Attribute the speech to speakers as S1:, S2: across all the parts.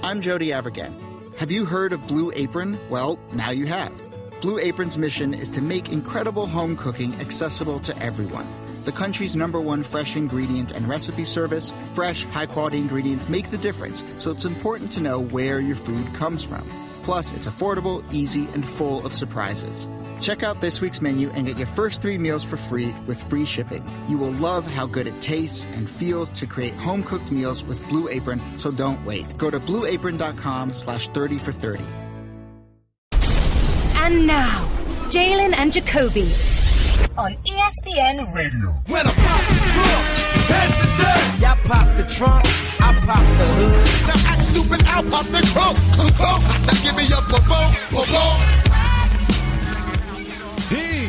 S1: I'm Jody Avirgan. Have you heard of Blue Apron? Well, now you have. Blue Apron's mission is to make incredible home cooking accessible to everyone. The country's #1 fresh ingredient and recipe service, fresh, high-quality ingredients make the difference, so it's important to know where your food comes from. Plus, it's affordable, easy, and full of surprises. Check out this week's menu and get your first 3 meals for free with free shipping. You will love how good it tastes and feels to create home-cooked meals with Blue Apron, so don't wait. Go to blueapron.com/30 for 30.
S2: And now, Jalen and Jacoby on ESPN Radio.
S3: When I pop the trunk, head to death. Y'all pop the trunk, I pop the hood.
S4: Now act stupid, I'll pop the trunk. Give me your boom.
S5: He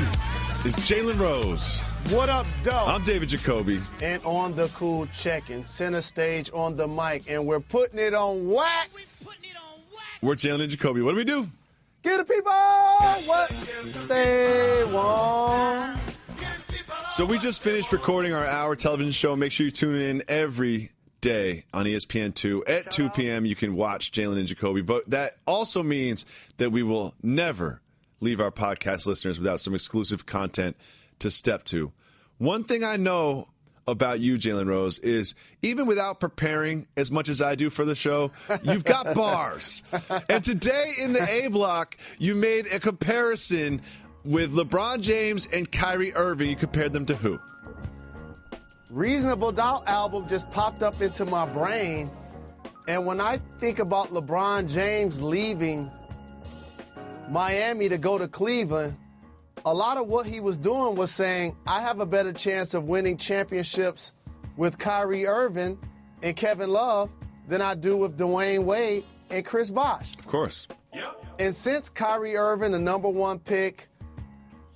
S5: is Jalen Rose.
S6: What up, dog?
S5: I'm David Jacoby.
S6: And on the cool check-in, center stage on the mic, and we're putting it on wax.
S5: We're Jalen and Jacoby. What do we do?
S6: Give the people what they want.
S5: So we just finished recording our hour television show. Make sure you tune in every day on ESPN2 at 2 p.m. You can watch Jalen and Jacoby. But that also means that we will never leave our podcast listeners without some exclusive content to step to. One thing I know about you, Jalen Rose, is even without preparing as much as I do for the show, you've got bars. And today in the A block, you made a comparison with LeBron James and Kyrie Irving. You compared them to who?
S6: Reasonable Doubt album just popped up into my brain. And when I think about LeBron James leaving Miami to go to Cleveland, a lot of what he was doing was saying, I have a better chance of winning championships with Kyrie Irving and Kevin Love than I do with Dwayne Wade and Chris Bosh.
S5: Of course.
S6: And since Kyrie Irving, the #1 pick,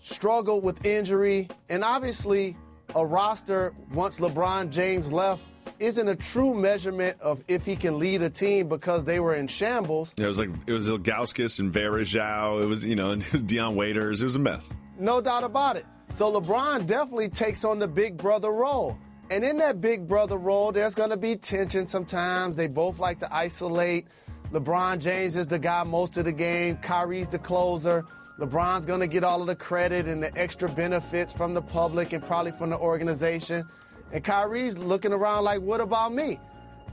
S6: struggled with injury, and obviously a roster once LeBron James left isn't a true measurement of if he can lead a team because they were in shambles.
S5: Yeah, it was Ilgauskas and Varejao. It was, it was Deion Waiters. It was a mess.
S6: No doubt about it. So LeBron definitely takes on the big brother role. And in that big brother role, there's going to be tension sometimes. They both like to isolate. LeBron James is the guy most of the game. Kyrie's the closer. LeBron's going to get all of the credit and the extra benefits from the public and probably from the organization. And Kyrie's looking around like, what about me?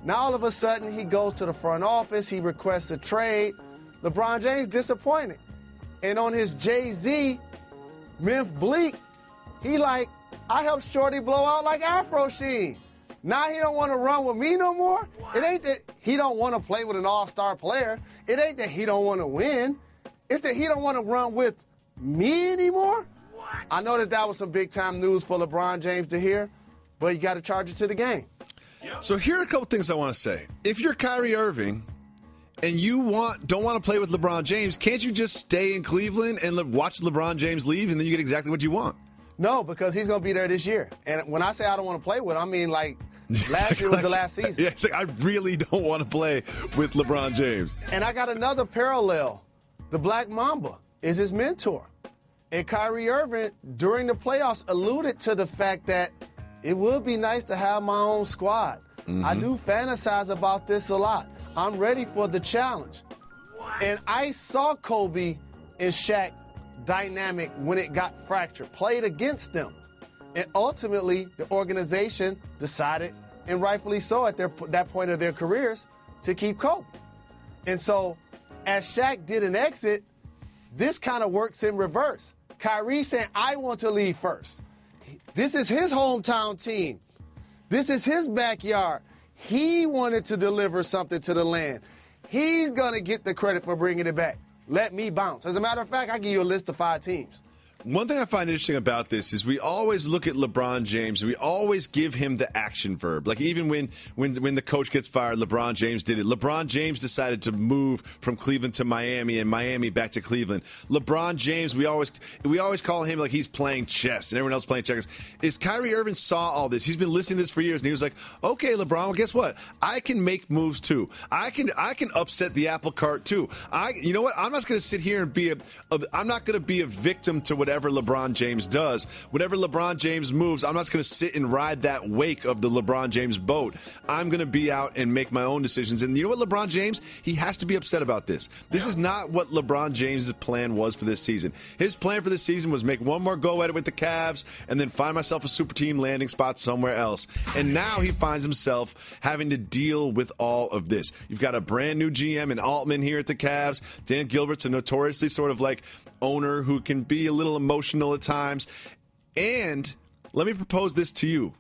S6: Now all of a sudden he goes to the front office. He requests a trade. LeBron James disappointed. And on his Jay-Z, Memphis Bleak, he like, I helped Shorty blow out like Afro Sheen. Now he don't want to run with me no more? What? It ain't that he don't want to play with an all-star player. It ain't that he don't want to win. It's that he don't want to run with me anymore. What? I know that was some big-time news for LeBron James to hear, but you got to charge it to the game.
S5: So here are a couple things I want to say. If you're Kyrie Irving and you don't want to play with LeBron James, can't you just stay in Cleveland and watch LeBron James leave and then you get exactly what you want?
S6: No, because he's going to be there this year. And when I say I don't want to play with him, I mean like last year was the last season.
S5: Yeah, it's like I really don't want to play with LeBron James.
S6: And I got another parallel. The Black Mamba is his mentor. And Kyrie Irving, during the playoffs, alluded to the fact that it would be nice to have my own squad. Mm-hmm. I do fantasize about this a lot. I'm ready for the challenge. What? And I saw Kobe and Shaq dynamic when it got fractured, played against them. And ultimately, the organization decided, and rightfully so at that point of their careers, to keep Kobe. And so, as Shaq did an exit, this kind of works in reverse. Kyrie saying, I want to leave first. This is his hometown team. This is his backyard. He wanted to deliver something to the land. He's going to get the credit for bringing it back. Let me bounce. As a matter of fact, I give you a list of 5 teams.
S5: One thing I find interesting about this is we always look at LeBron James and we always give him the action verb. Like even when the coach gets fired, LeBron James did it. LeBron James decided to move from Cleveland to Miami and Miami back to Cleveland. LeBron James, we always call him like he's playing chess and everyone else playing checkers. Is Kyrie Irving saw all this. He's been listening to this for years and he was like, okay, LeBron, well, guess what? I can make moves too. I can upset the apple cart too. You know what? I'm not going to sit here and I'm not going to be a victim to whatever whatever LeBron James does. Whenever LeBron James moves, I'm not going to sit and ride that wake of the LeBron James boat. I'm going to be out and make my own decisions. And you know what, LeBron James? He has to be upset about this. This is not what LeBron James' plan was for this season. His plan for this season was make one more go at it with the Cavs and then find myself a super team landing spot somewhere else. And now he finds himself having to deal with all of this. You've got a brand new GM in Altman here at the Cavs. Dan Gilbert's a notoriously sort of like owner who can be a little emotional at times. And let me propose this to you.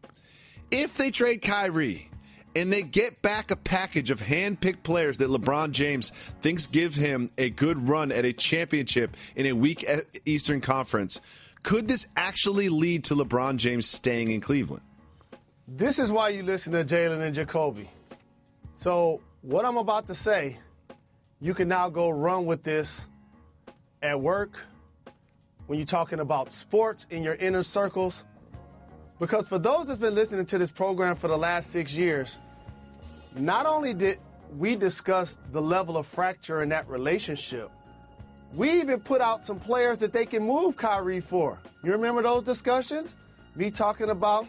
S5: If they trade Kyrie and they get back a package of hand-picked players that LeBron James thinks give him a good run at a championship in a weak Eastern Conference, could this actually lead to LeBron James staying in Cleveland?
S6: This is why you listen to Jalen and Jacoby. So what I'm about to say, you can now go run with this at work, when you're talking about sports in your inner circles. Because for those that's been listening to this program for the last 6 years, not only did we discuss the level of fracture in that relationship, we even put out some players that they can move Kyrie for. You remember those discussions? Me talking about,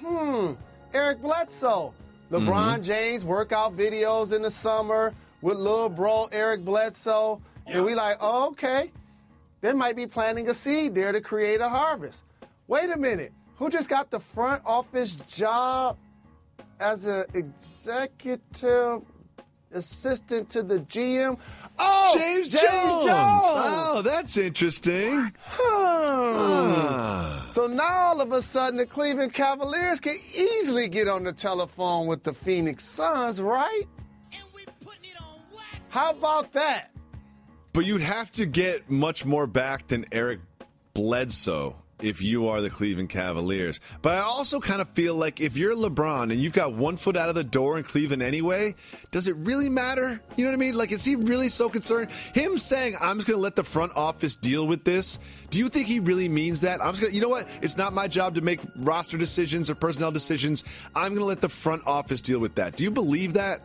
S6: Eric Bledsoe. LeBron James workout videos in the summer with little bro Eric Bledsoe. And we like, oh, okay. They might be planting a seed there to create a harvest. Wait a minute. Who just got the front office job as an executive assistant to the GM? Oh,
S5: James Jones. Oh, that's interesting.
S6: So now all of a sudden the Cleveland Cavaliers can easily get on the telephone with the Phoenix Suns, right?
S4: And we putting it on wax.
S6: How about that?
S5: But you'd have to get much more back than Eric Bledsoe if you are the Cleveland Cavaliers. But I also kind of feel like if you're LeBron and you've got 1 foot out of the door in Cleveland anyway, does it really matter? You know what I mean? Like, is he really so concerned? Him saying, I'm just going to let the front office deal with this, do you think he really means that? I'm just going to, you know what? It's not my job to make roster decisions or personnel decisions. I'm going to let the front office deal with that. Do you believe that?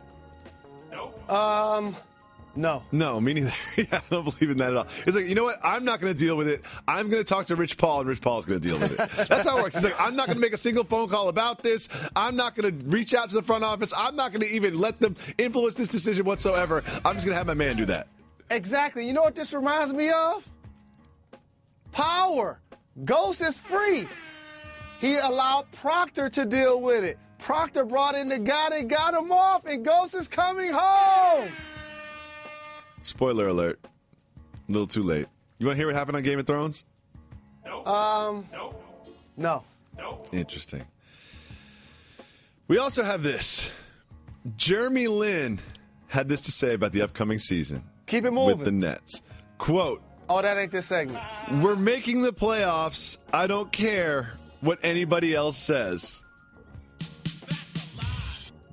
S6: No.
S5: No, me neither. Yeah, I don't believe in that at all. It's like, you know what? I'm not going to deal with it. I'm going to talk to Rich Paul, and Rich Paul's going to deal with it. That's how it works. He's like, I'm not going to make a single phone call about this. I'm not going to reach out to the front office. I'm not going to even let them influence this decision whatsoever. I'm just going to have my man do that.
S6: Exactly. You know what this reminds me of? Power. Ghost is free. He allowed Proctor to deal with it. Proctor brought in the guy that got him off, and Ghost is coming home.
S5: Spoiler alert. A little too late. You want to hear what happened on Game of Thrones?
S6: No.
S5: Interesting. We also have this. Jeremy Lin had this to say about the upcoming season.
S6: Keep it moving.
S5: With the Nets. Quote,
S6: oh, that ain't this segment.
S5: We're making the playoffs. I don't care what anybody else says.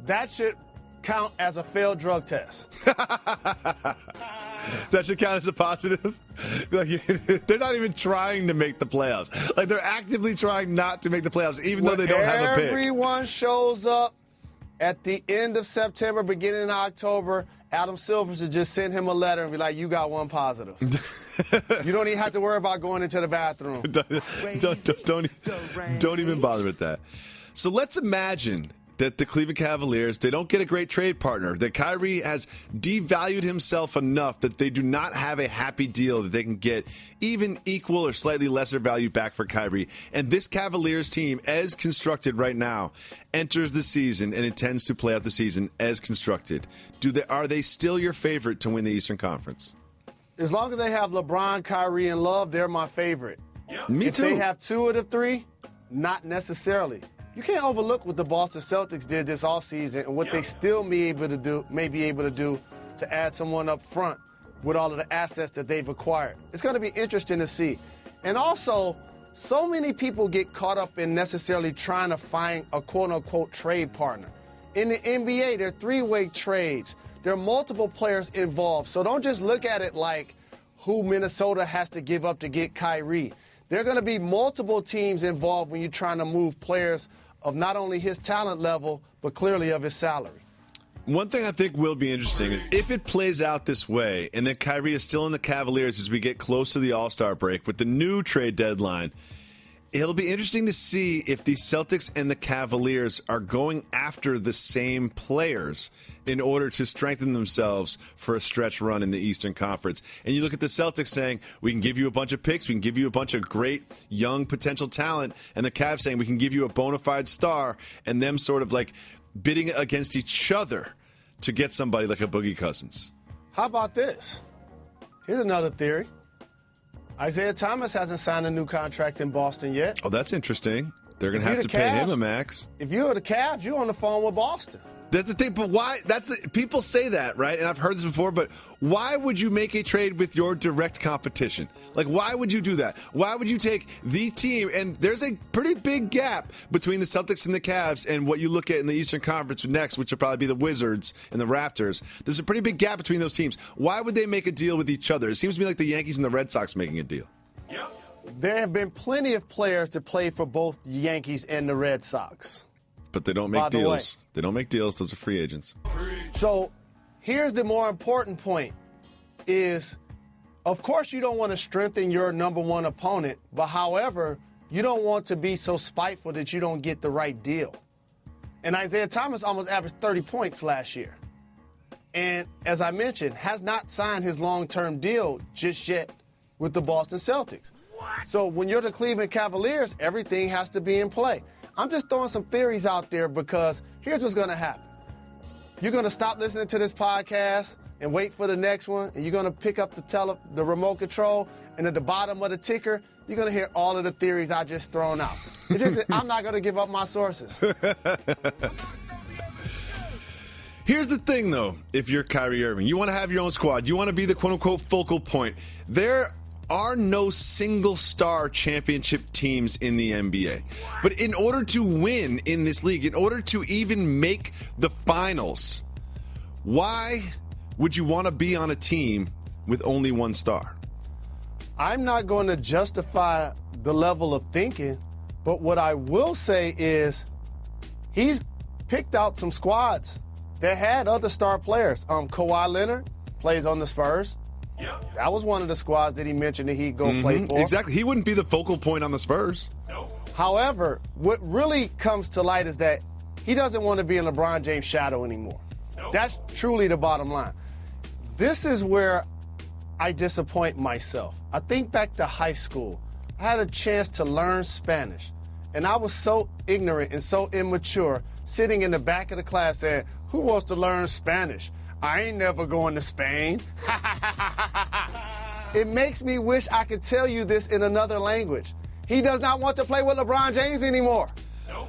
S6: That should count as a failed drug test.
S5: That should count as a positive. Like, they're not even trying to make the playoffs. Like, they're actively trying not to make the playoffs, even though they don't have a pick.
S6: Everyone shows up at the end of September, beginning of October. Adam Silver should just send him a letter and be like, you got one positive. You don't even have to worry about going into the bathroom.
S5: Don't even bother with that. So let's imagine that the Cleveland Cavaliers, they don't get a great trade partner, that Kyrie has devalued himself enough that they do not have a happy deal that they can get even equal or slightly lesser value back for Kyrie. And this Cavaliers team, as constructed right now, enters the season and intends to play out the season as constructed. Are they still your favorite to win the Eastern Conference?
S6: As long as they have LeBron, Kyrie, and Love, they're my favorite.
S5: Me too.
S6: If they have 2 of the 3, not necessarily. You can't overlook what the Boston Celtics did this offseason and what they still may be able to do to add someone up front with all of the assets that they've acquired. It's going to be interesting to see. And also, so many people get caught up in necessarily trying to find a quote-unquote trade partner. In the NBA, there are 3-way trades. There are multiple players involved. So don't just look at it like who Minnesota has to give up to get Kyrie. There are going to be multiple teams involved when you're trying to move players of not only his talent level, but clearly of his salary.
S5: One thing I think will be interesting is if it plays out this way and then Kyrie is still in the Cavaliers as we get close to the All-Star break with the new trade deadline, it'll be interesting to see if the Celtics and the Cavaliers are going after the same players in order to strengthen themselves for a stretch run in the Eastern Conference. And you look at the Celtics saying, we can give you a bunch of picks, we can give you a bunch of great young potential talent, and the Cavs saying we can give you a bona fide star, and them sort of like bidding against each other to get somebody like a Boogie Cousins.
S6: How about this? Here's another theory. Isaiah Thomas hasn't signed a new contract in Boston yet.
S5: Oh, that's interesting. They're going to have to pay him a max.
S6: If you're the Cavs, you're on the phone with Boston.
S5: That's the thing, but why? People say that, right? And I've heard this before, but why would you make a trade with your direct competition? Like, why would you do that? Why would you take the team? And there's a pretty big gap between the Celtics and the Cavs and what you look at in the Eastern Conference next, which will probably be the Wizards and the Raptors. There's a pretty big gap between those teams. Why would they make a deal with each other? It seems to me like the Yankees and the Red Sox making a deal.
S6: Yep. There have been plenty of players that play for both the Yankees and the Red Sox.
S5: But they don't make deals. They don't make deals. Those are free agents.
S6: So here's the more important point is, of course, you don't want to strengthen your number one opponent. But, however, you don't want to be so spiteful that you don't get the right deal. And Isaiah Thomas almost averaged 30 points last year. And, as I mentioned, has not signed his long-term deal just yet with the Boston Celtics. So when you're the Cleveland Cavaliers, everything has to be in play. I'm just throwing some theories out there because here's what's going to happen. You're going to stop listening to this podcast and wait for the next one, and you're going to pick up the remote control, and at the bottom of the ticker, you're going to hear all of the theories I just thrown out. It's just I'm not going to give up my sources.
S5: Here's the thing, though, if you're Kyrie Irving. You want to have your own squad. You want to be the quote-unquote focal point. There are no single-star championship teams in the NBA. But in order to win in this league, in order to even make the finals, why would you want to be on a team with only one star?
S6: I'm not going to justify the level of thinking, but what I will say is he's picked out some squads that had other star players. Kawhi Leonard plays on the Spurs. Yep. That was one of the squads that he mentioned that he'd go play for.
S5: Exactly. He wouldn't be the focal point on the Spurs.
S6: No. However, what really comes to light is that he doesn't want to be in LeBron James' shadow anymore. No. That's truly the bottom line. This is where I disappoint myself. I think back to high school. I had a chance to learn Spanish, and I was so ignorant and so immature, sitting in the back of the class saying, "Who wants to learn Spanish? I ain't never going to Spain." It makes me wish I could tell you this in another language. He does not want to play with LeBron James anymore.
S5: No.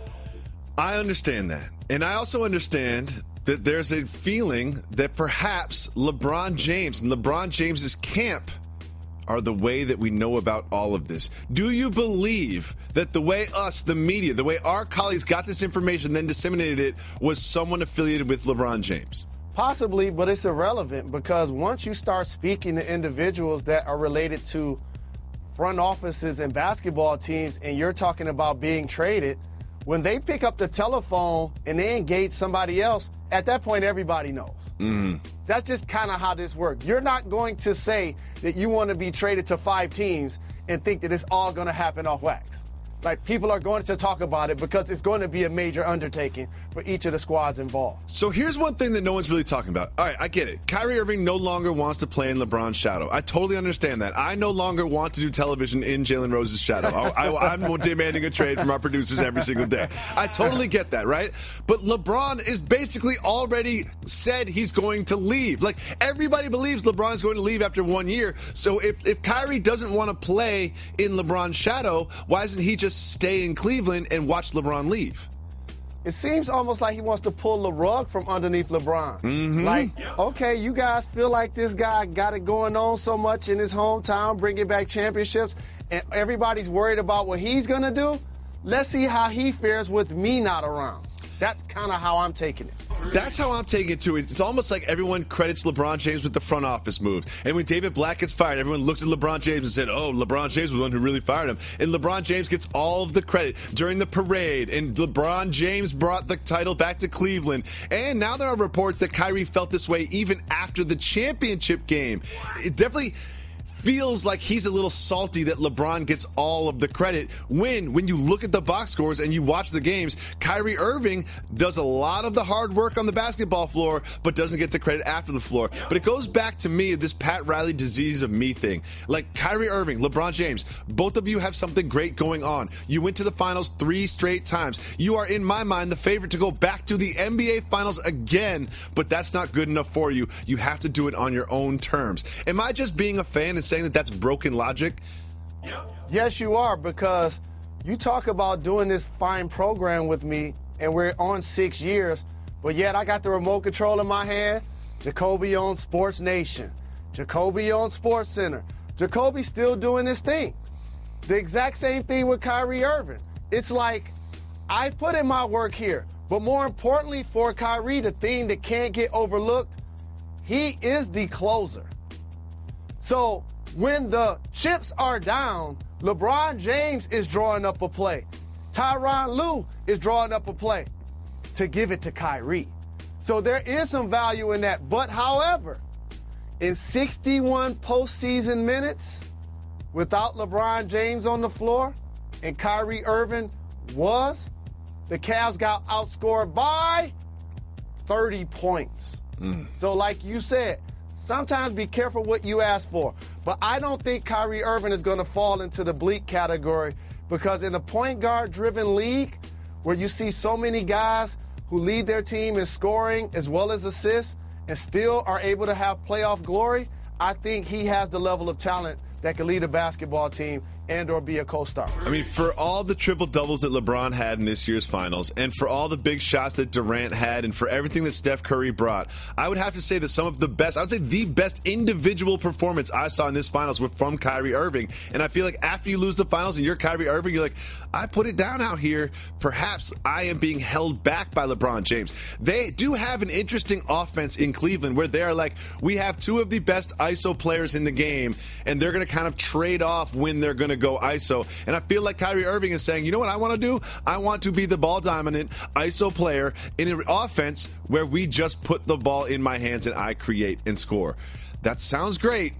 S5: I understand that. And I also understand that there's a feeling that perhaps LeBron James and LeBron James's camp are the way that we know about all of this. Do you believe that the way us, the media, the way our colleagues got this information, then disseminated it, was someone affiliated with LeBron James?
S6: Possibly, but it's irrelevant because once you start speaking to individuals that are related to front offices and basketball teams and you're talking about being traded, when they pick up the telephone and they engage somebody else, at that point, everybody knows. That's just kind of how this works. You're not going to say that you want to be traded to 5 teams and think that it's all going to happen off wax. Like, people are going to talk about it because it's going to be a major undertaking for each of the squads involved.
S5: So here's one thing that no one's really talking about. All right, I get it. Kyrie Irving no longer wants to play in LeBron's shadow. I totally understand that. I no longer want to do television in Jalen Rose's shadow. I'm demanding a trade from our producers every single day. I totally get that, right? But LeBron is basically already said he's going to leave. Like, everybody believes LeBron is going to leave after 1 year. So if Kyrie doesn't want to play in LeBron's shadow, why doesn't he just stay in Cleveland and watch LeBron leave?
S6: It seems almost like he wants to pull the rug from underneath LeBron. Like, okay, you guys feel like this guy got it going on so much in his hometown, bringing back championships, and everybody's worried about what he's going to do. Let's see how he fares with me not around. That's kind of how I'm taking it.
S5: That's how I'm taking it, too. It's almost like everyone credits LeBron James with the front office move. And when David Black gets fired, everyone looks at LeBron James and said, oh, LeBron James was the one who really fired him. And LeBron James gets all of the credit during the parade. And LeBron James brought the title back to Cleveland. And now there are reports that Kyrie felt this way even after the championship game. It definitely feels like he's a little salty that LeBron gets all of the credit when you look at the box scores and you watch the games, Kyrie Irving does a lot of the hard work on the basketball floor but doesn't get the credit after the floor. But it goes back to me, this Pat Riley disease of me thing. Like Kyrie Irving, LeBron James, both of you have something great going on. You went to the finals 3 straight times. You are, in my mind, the favorite to go back to the NBA finals again, but that's not good enough for you. You have to do it on your own terms. Am I just being a fan and saying that that's broken logic?
S6: Yes, you are, because you talk about doing this fine program with me, and we're on 6 years, but yet I got the remote control in my hand. Jacoby on Sports Nation. Jacoby on Sports Center. Jacoby's still doing this thing. The exact same thing with Kyrie Irving. It's like, I put in my work here, but more importantly for Kyrie, the thing that can't get overlooked, he is the closer. So when the chips are down, LeBron James is drawing up a play. Tyronn Lue is drawing up a play to give it to Kyrie. So there is some value in that. But however, in 61 postseason minutes, without LeBron James on the floor, and Kyrie Irving the Cavs got outscored by 30 points. So like you said, sometimes be careful what you ask for. But I don't think Kyrie Irving is going to fall into the bleak category, because in a point guard-driven league where you see so many guys who lead their team in scoring as well as assists and still are able to have playoff glory, I think he has the level of talent that can lead a basketball team and or be a co-star.
S5: I mean, for all the triple-doubles that LeBron had in this year's finals, and for all the big shots that Durant had, and for everything that Steph Curry brought, I would have to say that some of the best, I would say the best individual performance I saw in this finals were from Kyrie Irving. And I feel like after you lose the finals and you're Kyrie Irving, you're like, I put it down out here. Perhaps I am being held back by LeBron James. They do have an interesting offense in Cleveland where they're like, we have 2 of the best ISO players in the game, and they're going to kind of trade off when they're going to go ISO. And I feel like Kyrie Irving is saying, you know what I want to do? I want to be the ball-dominant ISO player in an offense where we just put the ball in my hands and I create and score. That sounds great,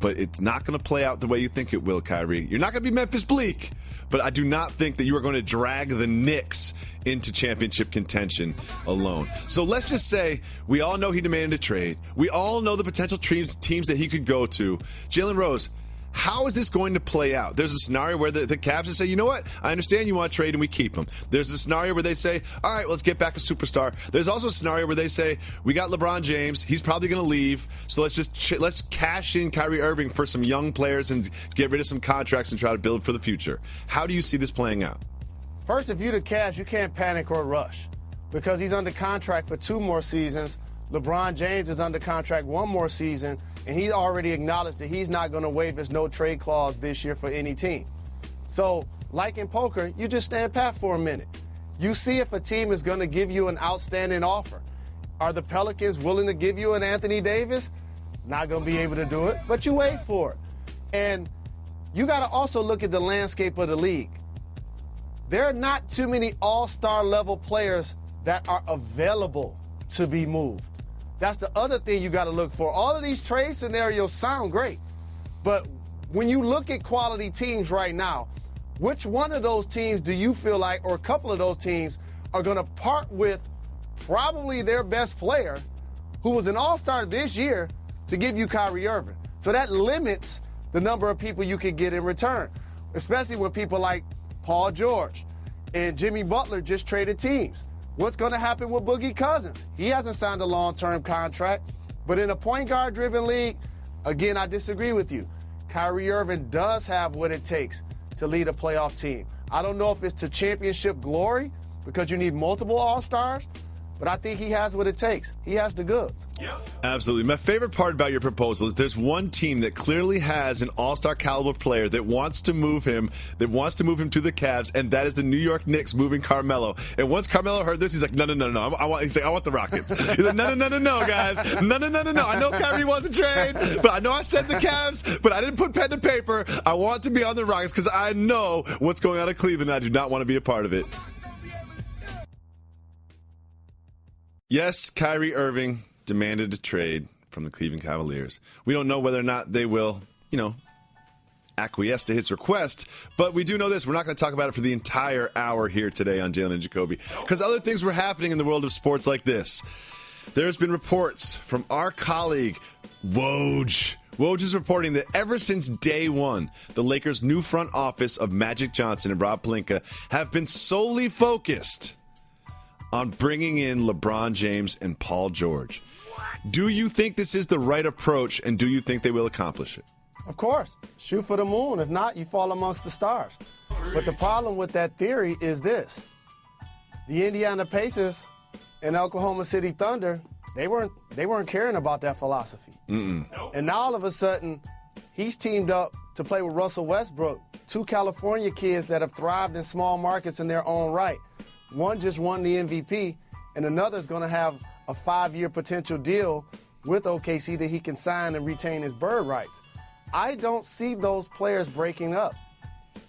S5: but it's not going to play out the way you think it will, Kyrie. You're not going to be Memphis Bleak, but I do not think that you are going to drag the Knicks into championship contention alone. So let's just say we all know he demanded a trade. We all know the potential teams that he could go to. Jalen Rose, how is this going to play out? There's a scenario where the Cavs will say, you know what? I understand you want to trade and we keep him. There's a scenario where they say, all right, let's get back a superstar. There's also a scenario where they say, we got LeBron James. He's probably going to leave. So let's cash in Kyrie Irving for some young players and get rid of some contracts and try to build for the future. How do you see this playing out?
S6: First, if you're the Cavs, you can't panic or rush because he's under contract for 2 more seasons. LeBron James is under contract 1 more season, and he already acknowledged that he's not going to waive his no-trade clause this year for any team. So, like in poker, you just stand pat for a minute. You see if a team is going to give you an outstanding offer. Are the Pelicans willing to give you an Anthony Davis? Not going to be able to do it, but you wait for it. And you got to also look at the landscape of the league. There are not too many all-star level players that are available to be moved. That's the other thing you got to look for. All of these trade scenarios sound great, but when you look at quality teams right now, which one of those teams do you feel like, or a couple of those teams, are going to part with probably their best player, who was an all-star this year, to give you Kyrie Irving? So that limits the number of people you can get in return, especially when people like Paul George and Jimmy Butler just traded teams. What's going to happen with Boogie Cousins? He hasn't signed a long-term contract. But in a point guard-driven league, again, I disagree with you. Kyrie Irving does have what it takes to lead a playoff team. I don't know if it's to championship glory, because you need multiple all-stars, But I think he has what it takes. He has the goods.
S5: Absolutely. My favorite part about your proposal is there's one team that clearly has an all-star caliber player that wants to move him to the Cavs, and that is the New York Knicks moving Carmelo. And once Carmelo heard this, he's like, no. I want the Rockets. He's like, no, guys. No. I know Kyrie wants to trade, but I know I said the Cavs, but I didn't put pen to paper. I want to be on the Rockets because I know what's going on in Cleveland. I do not want to be a part of it. Yes, Kyrie Irving demanded a trade from the Cleveland Cavaliers. We don't know whether or not they will, acquiesce to his request, but we do know this. We're not going to talk about it for the entire hour here today on Jalen Jacoby because other things were happening in the world of sports like this. There's been reports from our colleague, Woj. Woj is reporting that ever since day one, the Lakers' new front office of Magic Johnson and Rob Pelinka have been solely focused on bringing in LeBron James and Paul George. Do you think this is the right approach, and do you think they will accomplish it?
S6: Of course. Shoot for the moon. If not, you fall amongst the stars. But the problem with that theory is this. The Indiana Pacers and Oklahoma City Thunder, they weren't caring about that philosophy. And now all of a sudden, he's teamed up to play with Russell Westbrook, two California kids that have thrived in small markets in their own right. One just won the MVP, and another's going to have a 5-year potential deal with OKC that he can sign and retain his bird rights. I don't see those players breaking up.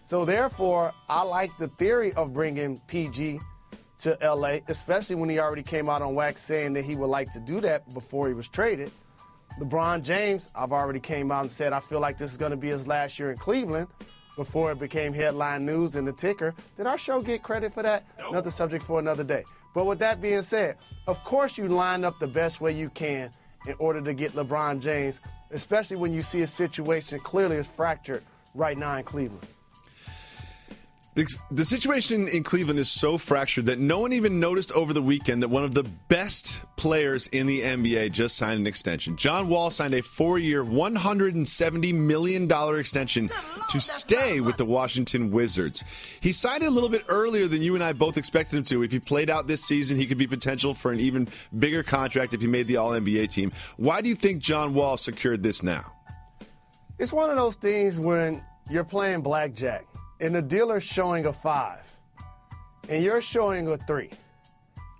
S6: So therefore, I like the theory of bringing PG to LA, especially when he already came out on wax saying that he would like to do that before he was traded. LeBron James, I've already came out and said I feel like this is going to be his last year in Cleveland before it became headline news in the ticker. Did our show get credit for that? Another subject for another day. But with that being said, of course you line up the best way you can in order to get LeBron James, especially when you see a situation clearly is fractured right now in Cleveland.
S5: The situation in Cleveland is so fractured that no one even noticed over the weekend that one of the best players in the NBA just signed an extension. John Wall signed a 4-year, $170 million extension to stay with the Washington Wizards. He signed it a little bit earlier than you and I both expected him to. If he played out this season, he could be potential for an even bigger contract if he made the All-NBA team. Why do you think John Wall secured this now?
S6: It's one of those things when you're playing blackjack and the dealer's showing a 5, and you're showing a 3.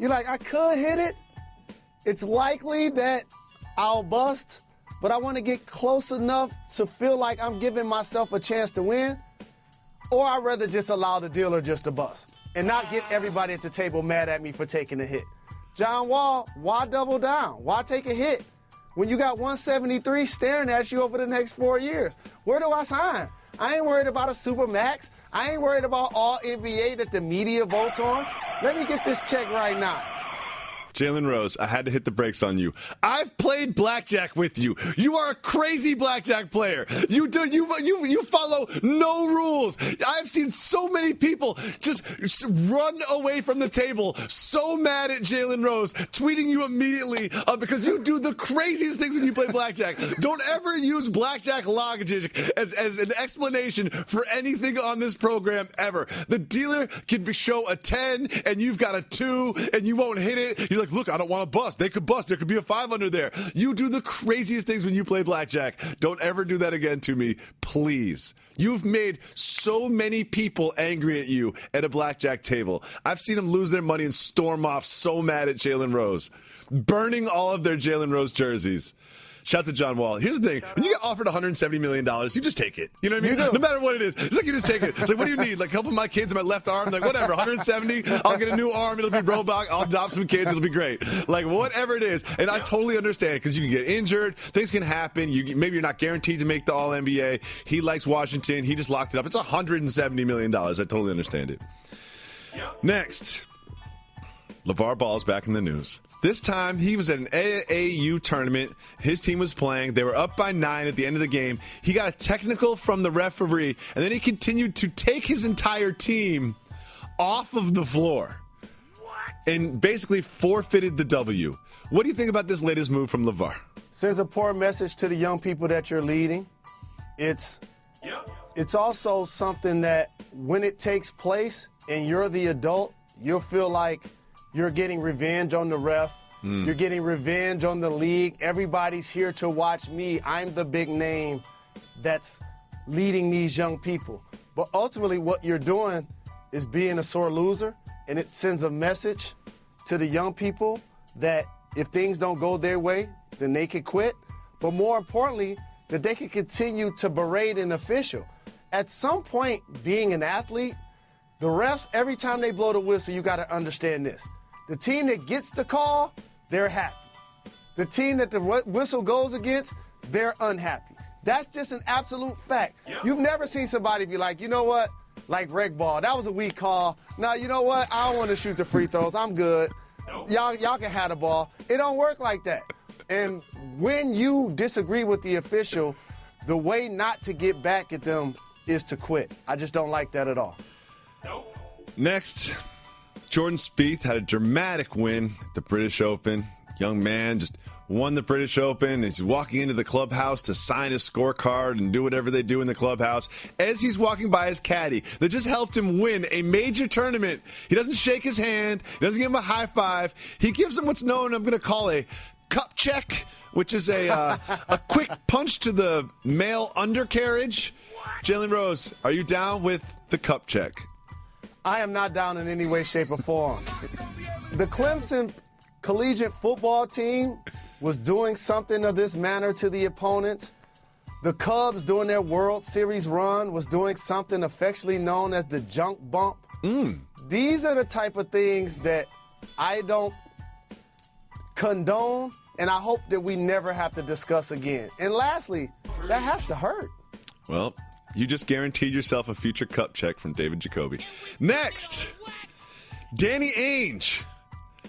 S6: You're like, I could hit it. It's likely that I'll bust, but I want to get close enough to feel like I'm giving myself a chance to win, or I'd rather just allow the dealer just to bust and not get everybody at the table mad at me for taking a hit. John Wall, why double down? Why take a hit when you got 173 staring at you over the next 4 years? Where do I sign? I ain't worried about a super max. I ain't worried about all NBA that the media votes on. Let me get this check right now.
S5: Jalen Rose, I had to hit the brakes on you. I've played blackjack with you. You are a crazy blackjack player. You follow no rules. I've seen so many people just run away from the table, so mad at Jalen Rose, tweeting you immediately because you do the craziest things when you play blackjack. Don't ever use blackjack logic as an explanation for anything on this program ever. The dealer can show a 10 and you've got a 2 and you won't hit it. You're like, look, I don't want to bust. They could bust. There could be a 5 under there. You do the craziest things when you play blackjack. Don't ever do that again to me, please. You've made so many people angry at you at a blackjack table. I've seen them lose their money and storm off so mad at Jalen Rose, burning all of their Jalen Rose jerseys. Shout out to John Wall. Here's the thing. When you get offered $170 million, you just take it. You know what I mean? No matter what it is. It's like you just take it. It's like, what do you need? Like helping my kids in my left arm? Like, whatever. 170, I'll get a new arm. It'll be robot. I'll adopt some kids. It'll be great. Like, whatever it is. And I totally understand because you can get injured. Things can happen. Maybe you're not guaranteed to make the All-NBA. He likes Washington. He just locked it up. It's $170 million. I totally understand it. Next, LeVar Ball's back in the news. This time, he was at an AAU tournament. His team was playing. They were up by 9 at the end of the game. He got a technical from the referee, and then he continued to take his entire team off of the floor and basically forfeited the W. What do you think about this latest move from LeVar?
S6: Sends a poor message to the young people that you're leading. It's also something that when it takes place and you're the adult, you'll feel like you're getting revenge on the ref. You're getting revenge on the league. Everybody's here to watch me. I'm the big name that's leading these young people. But ultimately what you're doing is being a sore loser, and it sends a message to the young people that if things don't go their way, then they could quit. But more importantly, that they can continue to berate an official. At some point, being an athlete, the refs, every time they blow the whistle, you got to understand this. The team that gets the call, they're happy. The team that the whistle goes against, they're unhappy. That's just an absolute fact. You've never seen somebody be like, you know what, like reg ball, that was a weak call. Now, you know what, I don't want to shoot the free throws. I'm good. Y'all can have the ball. It don't work like that. And when you disagree with the official, the way not to get back at them is to quit. I just don't like that at all.
S5: Next, Jordan Spieth had a dramatic win at the British Open. Young man just won the British Open. He's walking into the clubhouse to sign his scorecard and do whatever they do in the clubhouse. As he's walking by his caddy that just helped him win a major tournament, he doesn't shake his hand. He doesn't give him a high five. He gives him what's known, I'm going to call a cup check, which is a quick punch to the male undercarriage. Jalen Rose, are you down with the cup check?
S6: I am not down in any way, shape, or form. The Clemson collegiate football team was doing something of this manner to the opponents. The Cubs, during their World Series run, was doing something affectionately known as the junk bump. These are the type of things that I don't condone, and I hope that we never have to discuss again. And lastly, that has to hurt.
S5: Well, you just guaranteed yourself a future cup check from David Jacoby. Next, Danny Ainge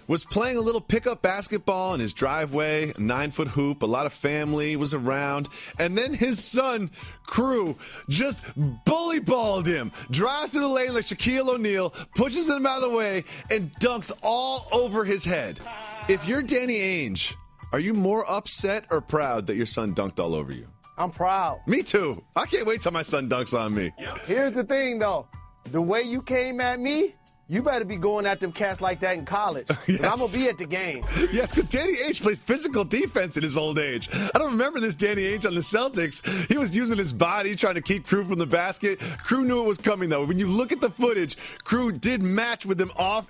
S5: was playing a little pickup basketball in his driveway, a 9-foot hoop. A lot of family was around. And then his son, Crew, just bully balled him. Drives to the lane like Shaquille O'Neal, pushes him out of the way, and dunks all over his head. If you're Danny Ainge, are you more upset or proud that your son dunked all over you?
S6: I'm proud.
S5: Me too. I can't wait till my son dunks on me.
S6: Here's the thing, though. The way you came at me, you better be going at them cats like that in college.
S5: Yes.
S6: I'm going to be at the game.
S5: Yes, because Danny Ainge plays physical defense in his old age. I don't remember this Danny Ainge on the Celtics. He was using his body trying to keep Crew from the basket. Crew knew it was coming, though. When you look at the footage, Crew did match with him off.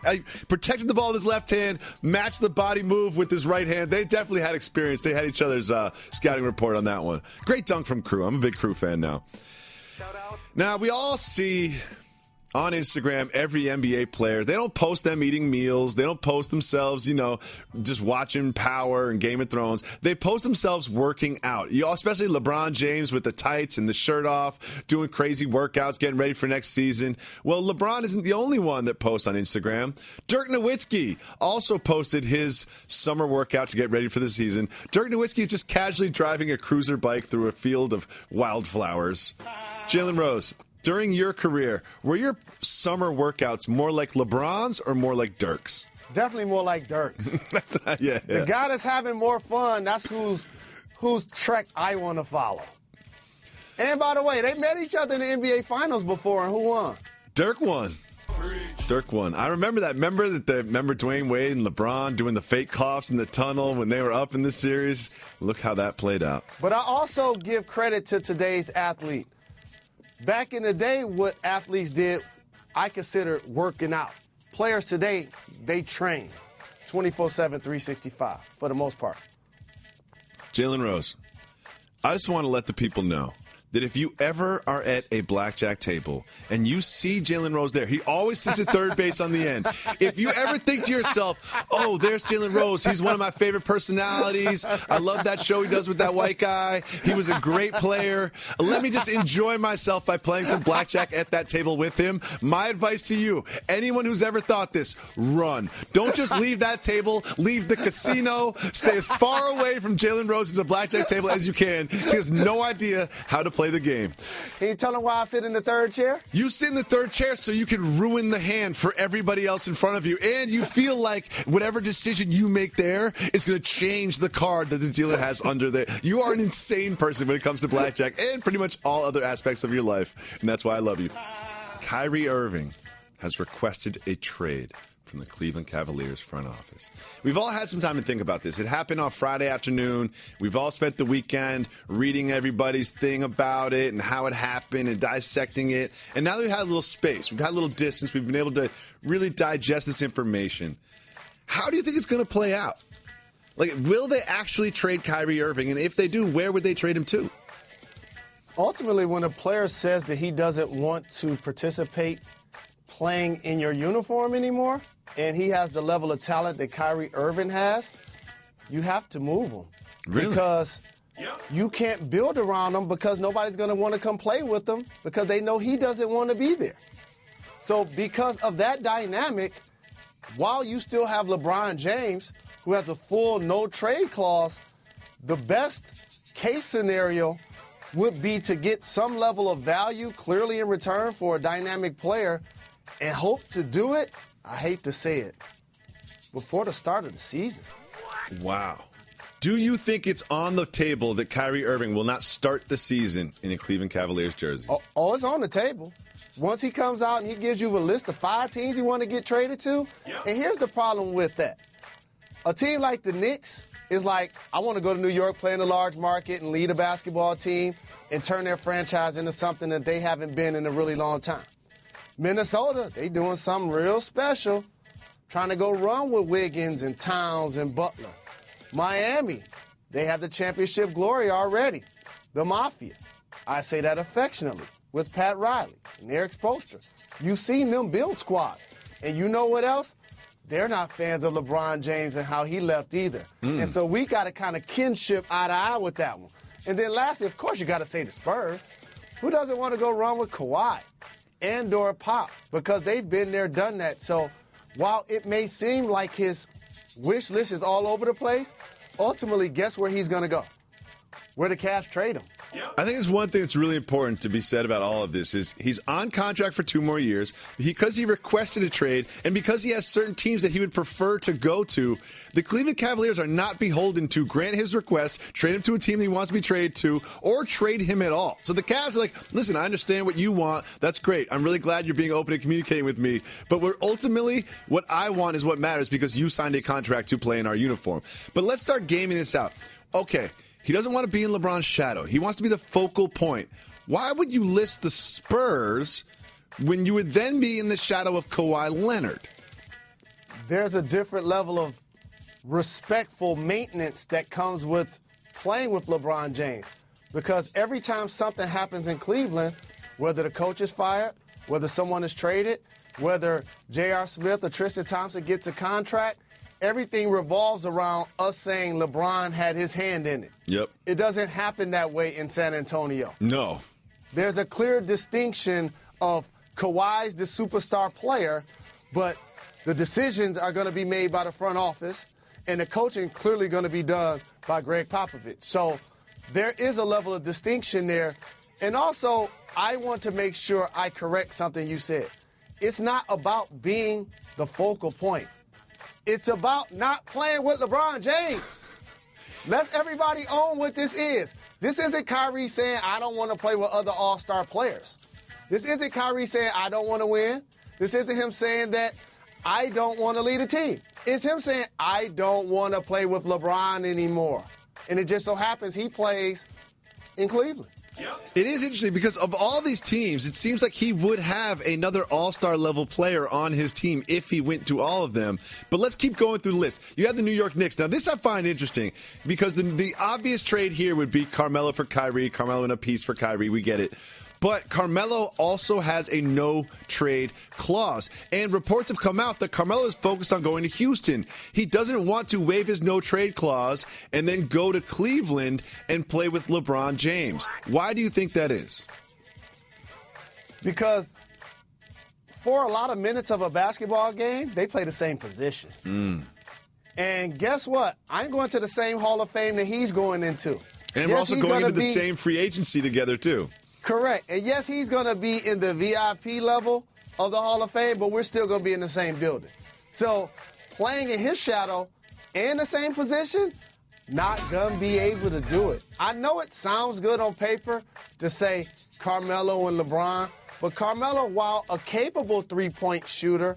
S5: Protected the ball with his left hand, matched the body move with his right hand. They definitely had experience. They had each other's scouting report on that one. Great dunk from Crew. I'm a big Crew fan now.
S3: Shout out.
S5: Now, we all see on Instagram every NBA player. They don't post them eating meals. They don't post themselves, just watching Power and Game of Thrones. They post themselves working out. Especially LeBron James with the tights and the shirt off, doing crazy workouts, getting ready for next season. Well, LeBron isn't the only one that posts on Instagram. Dirk Nowitzki also posted his summer workout to get ready for the season. Dirk Nowitzki is just casually driving a cruiser bike through a field of wildflowers. Jalen Rose, during your career, were your summer workouts more like LeBron's or more like Dirk's?
S6: Definitely more like Dirk's.
S5: Yeah.
S6: The guy that's having more fun, that's whose trek I want to follow. And by the way, they met each other in the NBA Finals before, and who won?
S5: Dirk won. Dirk won. I remember that. Remember Dwayne Wade and LeBron doing the fake coughs in the tunnel when they were up in the series? Look how that played out.
S6: But I also give credit to today's athlete. Back in the day, what athletes did, I consider working out. Players today, they train 24/7, 365 for the most part.
S5: Jalen Rose, I just want to let the people know that if you ever are at a blackjack table and you see Jalen Rose there, he always sits at third base on the end. If you ever think to yourself, oh, there's Jalen Rose, he's one of my favorite personalities, I love that show he does with that white guy, he was a great player, let me just enjoy myself by playing some blackjack at that table with him. My advice to you, anyone who's ever thought this, run. Don't just leave that table, leave the casino, stay as far away from Jalen Rose's blackjack table as you can. He has no idea how to play the game.
S6: Can you tell him why I sit in the third chair?
S5: You sit in the third chair so you can ruin the hand for everybody else in front of you, and you feel like whatever decision you make there is going to change the card that the dealer has under there. You are an insane person when it comes to blackjack and pretty much all other aspects of your life, and that's why I love you. Kyrie Irving has requested a trade from from the Cleveland Cavaliers front office. We've all had some time to think about this. It happened on Friday afternoon. We've all spent the weekend reading everybody's thing about it and how it happened and dissecting it. And now that we've had a little space, we've got a little distance, we've been able to really digest this information. How do you think it's going to play out? Like, will they actually trade Kyrie Irving? And if they do, where would they trade him to?
S6: Ultimately, when a player says that he doesn't want to participate playing in your uniform anymore, and he has the level of talent that Kyrie Irving has, you have to move him.
S5: Really?
S6: Because you can't build around him because nobody's going to want to come play with him because they know he doesn't want to be there. So because of that dynamic, while you still have LeBron James, who has a full no-trade clause, the best case scenario would be to get some level of value clearly in return for a dynamic player and hope to do it, I hate to say it, before the start of the season.
S5: Wow. Do you think it's on the table that Kyrie Irving will not start the season in a Cleveland Cavaliers jersey?
S6: Oh, it's on the table. Once he comes out and he gives you a list of 5 teams he want to get traded to, and here's the problem with that. A team like the Knicks is like, I want to go to New York, play in a large market, and lead a basketball team and turn their franchise into something that they haven't been in a really long time. Minnesota, they doing something real special, trying to go run with Wiggins and Towns and Butler. Miami, they have the championship glory already. The Mafia, I say that affectionately, with Pat Riley and Eric Spoelstra. You've seen them build squads. And you know what else? They're not fans of LeBron James and how he left either. And so we got to kind of kinship eye to eye with that one. And then lastly, of course, you got to say the Spurs. Who doesn't want to go run with Kawhi and/or Pop? Because they've been there, done that. So while it may seem like his wish list is all over the place, ultimately, guess where he's going to go? Where the Cavs trade him.
S5: I think there's one thing that's really important to be said about all of this is he's on contract for 2 more years because he requested a trade and because he has certain teams that he would prefer to go to. The Cleveland Cavaliers are not beholden to grant his request, trade him to a team that he wants to be traded to, or trade him at all. So the Cavs are like, listen, I understand what you want. That's great. I'm really glad you're being open and communicating with me. But ultimately, what I want is what matters because you signed a contract to play in our uniform. But let's start gaming this out. Okay. He doesn't want to be in LeBron's shadow. He wants to be the focal point. Why would you list the Spurs when you would then be in the shadow of Kawhi Leonard?
S6: There's a different level of respectful maintenance that comes with playing with LeBron James. Because every time something happens in Cleveland, whether the coach is fired, whether someone is traded, whether J.R. Smith or Tristan Thompson gets a contract, everything revolves around us saying LeBron had his hand in it.
S5: Yep.
S6: It doesn't happen that way in San Antonio.
S5: No.
S6: There's a clear distinction of Kawhi's the superstar player, but the decisions are going to be made by the front office, and the coaching clearly going to be done by Greg Popovich. So there is a level of distinction there. And also, I want to make sure I correct something you said. It's not about being the focal point. It's about not playing with LeBron James. Let everybody own what this is. This isn't Kyrie saying, I don't want to play with other all-star players. This isn't Kyrie saying, I don't want to win. This isn't him saying that I don't want to lead a team. It's him saying, I don't want to play with LeBron anymore. And it just so happens he plays in Cleveland.
S5: It is interesting because of all these teams, it seems like he would have another all-star level player on his team if he went to all of them. But let's keep going through the list. You have the New York Knicks. Now, this I find interesting because the obvious trade here would be Carmelo for Kyrie, Carmelo in a piece for Kyrie. We get it. But Carmelo also has a no-trade clause. And reports have come out that Carmelo is focused on going to Houston. He doesn't want to waive his no-trade clause and then go to Cleveland and play with LeBron James. Why do you think that is?
S6: Because for a lot of minutes of a basketball game, they play the same position. And guess what? I'm going to the same Hall of Fame that he's going into.
S5: And we're also going into the same free agency together, too.
S6: Correct. And yes, he's going to be in the VIP level of the Hall of Fame, but we're still going to be in the same building. So playing in his shadow in the same position, not going to be able to do it. I know it sounds good on paper to say Carmelo and LeBron, but Carmelo, while a capable three-point shooter,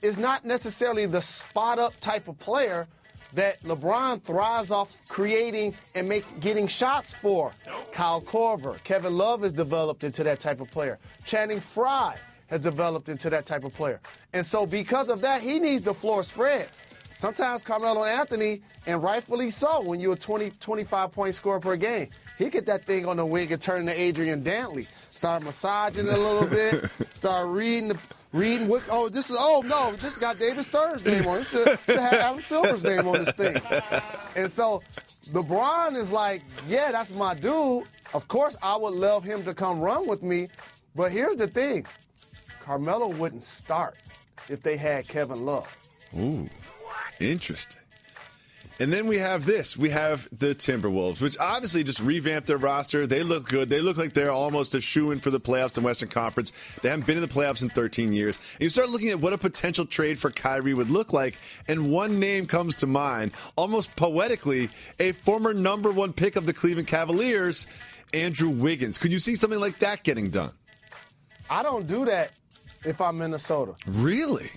S6: is not necessarily the spot-up type of player that LeBron thrives off creating and getting shots for. Kyle Korver, Kevin Love has developed into that type of player. Channing Frye has developed into that type of player. And so because of that, he needs the floor spread. Sometimes Carmelo Anthony, and rightfully so, when you're a 20, 25-point scorer per game, he get that thing on the wing and turn to Adrian Dantley. Start massaging it a little bit, start reading what, this got David Stern's name on it. Should have Adam Silver's name on this thing. And so LeBron is like, yeah, that's my dude. Of course, I would love him to come run with me. But here's the thing. Carmelo wouldn't start if they had Kevin Love.
S5: Ooh, interesting. And then we have this. We have the Timberwolves, which obviously just revamped their roster. They look good. They look like they're almost a shoo-in for the playoffs in Western Conference. They haven't been in the playoffs in 13 years. And you start looking at what a potential trade for Kyrie would look like, and one name comes to mind, almost poetically, a former number one pick of the Cleveland Cavaliers, Andrew Wiggins. Could you see something like that getting done?
S6: I don't do that if I'm Minnesota.
S5: Really?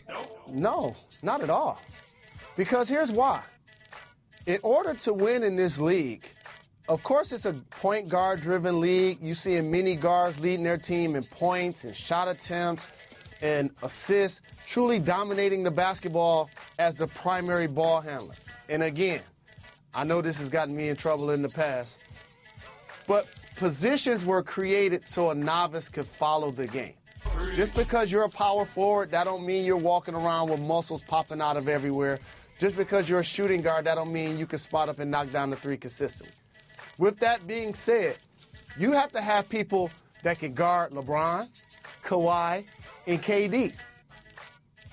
S6: No, not at all. Because here's why. In order to win in this league, of course it's a point guard-driven league. You see many guards leading their team in points and shot attempts and assists, truly dominating the basketball as the primary ball handler. And again, I know this has gotten me in trouble in the past, but positions were created so a novice could follow the game. Just because you're a power forward, that don't mean you're walking around with muscles popping out of everywhere. Just because you're a shooting guard, that don't mean you can spot up and knock down the three consistently. With that being said, you have to have people that can guard LeBron, Kawhi, and KD.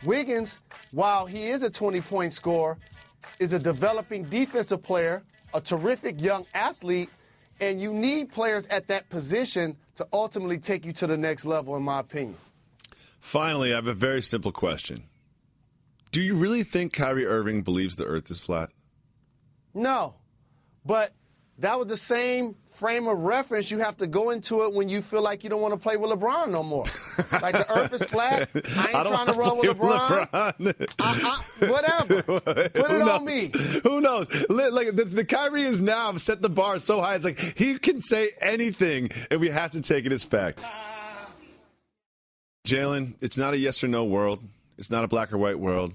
S6: Wiggins, while he is a 20-point scorer, is a developing defensive player, a terrific young athlete, and you need players at that position to ultimately take you to the next level, in my opinion.
S5: Finally, I have a very simple question. Do you really think Kyrie Irving believes the earth is flat?
S6: No, but that was the same frame of reference you have to go into it when you feel like you don't want to play with LeBron no more. Like the earth is flat, I ain't trying to run with LeBron. Whatever. Put it on me.
S5: Who knows? Like the Kyrie is now set the bar so high. It's like he can say anything, and we have to take it as fact. Jalen, it's not a yes or no world. It's not a black or white world.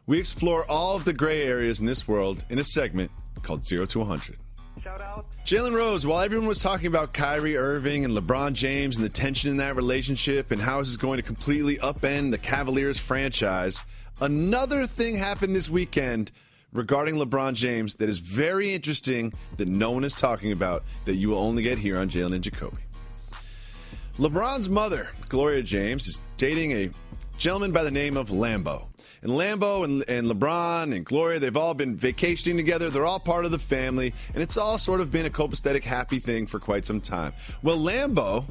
S5: We explore all of the gray areas in this world in a segment called 0 to 100.
S7: Shout out.
S5: Jalen Rose, while everyone was talking about Kyrie Irving and LeBron James and the tension in that relationship and how this is going to completely upend the Cavaliers franchise, another thing happened this weekend regarding LeBron James that is very interesting that no one is talking about, that you will only get here on Jalen Jacoby. LeBron's mother, Gloria James, is dating a gentleman by the name of Lambo. And Lambo and LeBron and Gloria, they've all been vacationing together. They're all part of the family. And it's all sort of been a copacetic, happy thing for quite some time. Well, Lambo